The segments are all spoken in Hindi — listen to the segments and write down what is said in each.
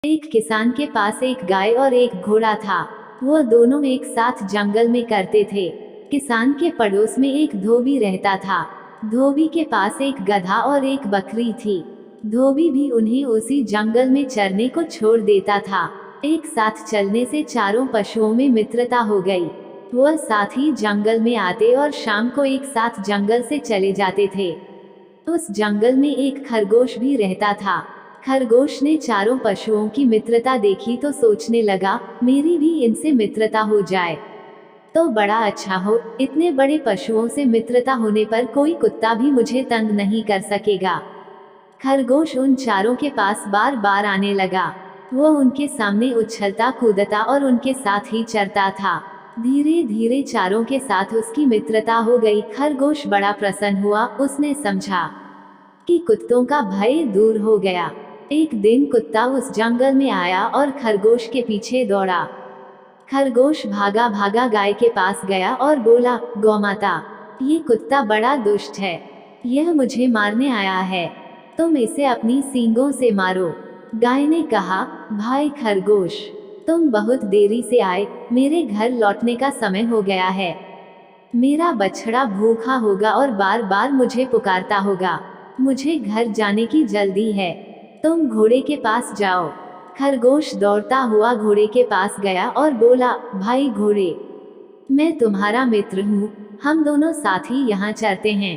एक किसान के पास एक गाय और एक घोड़ा था। वह दोनों एक साथ जंगल में करते थे। किसान के पड़ोस में एक धोबी रहता था। धोबी के पास एक गधा और एक बकरी थी। धोबी भी उन्हें उसी जंगल में चरने को छोड़ देता था। एक साथ चलने से चारों पशुओं में मित्रता हो गई। वह साथ ही जंगल में आते और शाम को एक साथ जंगल से चले जाते थे। उस जंगल में एक खरगोश भी रहता था। खरगोश ने चारों पशुओं की मित्रता देखी तो सोचने लगा, मेरी भी इनसे मित्रता हो जाए तो बड़ा अच्छा हो। इतने बड़े पशुओं से मित्रता होने पर कोई कुत्ता भी मुझे तंग नहीं कर सकेगा। खरगोश उन चारों के पास बार बार आने लगा। वह उनके सामने उछलता कूदता और उनके साथ ही चरता था। धीरे धीरे चारों के साथ उसकी मित्रता हो गई। खरगोश बड़ा प्रसन्न हुआ। उसने समझा कि कुत्तों का भय दूर हो गया। एक दिन कुत्ता उस जंगल में आया और खरगोश के पीछे दौड़ा। खरगोश भागा भागा गाय के पास गया और बोला, गौमाता, ये कुत्ता बड़ा दुष्ट है। यह मुझे मारने आया है। तुम इसे अपनी सींगों से मारो। गाय ने कहा, भाई खरगोश, तुम बहुत देरी से आए। मेरे घर लौटने का समय हो गया है। मेरा बछड़ा भूखा होगा और बार बार मुझे पुकारता होगा। मुझे घर जाने की जल्दी है। तुम घोड़े के पास जाओ। खरगोश दौड़ता हुआ घोड़े के पास गया और बोला, भाई घोड़े, मैं तुम्हारा मित्र हूँ। हम दोनों साथ ही यहाँ चलते हैं।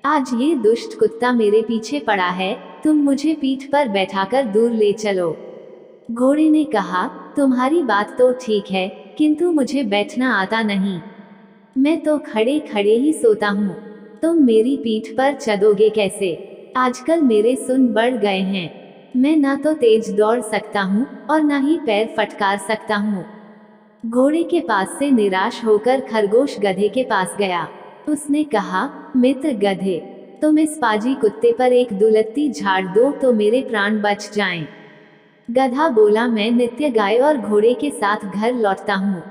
आज ये दुष्ट कुत्ता मेरे पीछे पड़ा है। तुम मुझे पीठ पर बैठाकर दूर ले चलो। घोड़े ने कहा, तुम्हारी बात तो ठीक है, किंतु मुझे बैठना आता नहीं। मैं तो खड़े खड़े ही सोता हूँ। तुम मेरी पीठ पर चढ़ोगे कैसे? आजकल मेरे सुन बढ़ गए हैं। मैं ना तो तेज दौड़ सकता हूँ और ना ही पैर फटकार सकता हूँ। घोड़े के पास से निराश होकर खरगोश गधे के पास गया। उसने कहा, मित्र गधे, तुम इस पाजी कुत्ते पर एक दुलत्ती झाड़ दो तो मेरे प्राण बच जाएं। गधा बोला, मैं नित्य गाय और घोड़े के साथ घर लौटता हूँ।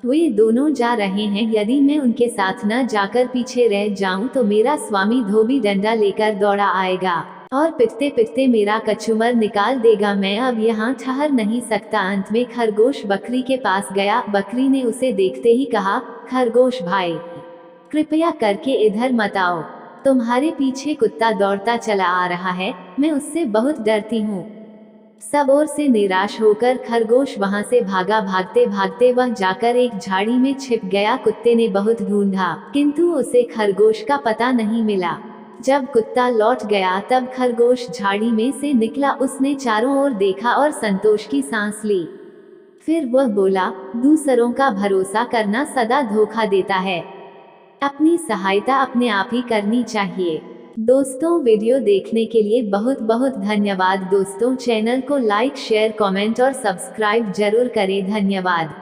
वे दोनों जा रहे हैं। यदि मैं उनके साथ न जाकर पीछे रह जाऊं तो मेरा स्वामी धोबी डंडा लेकर दौड़ा आएगा और पिटते पिटते मेरा कचूमर निकाल देगा। मैं अब यहाँ ठहर नहीं सकता। अंत में खरगोश बकरी के पास गया। बकरी ने उसे देखते ही कहा, खरगोश भाई, कृपया करके इधर मत आओ। तुम्हारे पीछे कुत्ता दौड़ता चला आ रहा है। मैं उससे बहुत डरती हूँ। सब ओर से निराश होकर खरगोश वहां से भागा। भागते भागते वह जाकर एक झाड़ी में छिप गया। कुत्ते ने बहुत ढूंढा, किंतु उसे खरगोश का पता नहीं मिला। जब कुत्ता लौट गया तब खरगोश झाड़ी में से निकला। उसने चारों ओर देखा और संतोष की सांस ली। फिर वह बोला, दूसरों का भरोसा करना सदा धोखा देता है। अपनी सहायता अपने आप ही करनी चाहिए। दोस्तों, वीडियो देखने के लिए बहुत बहुत धन्यवाद। दोस्तों, चैनल को लाइक शेयर कमेंट और सब्सक्राइब जरूर करें। धन्यवाद।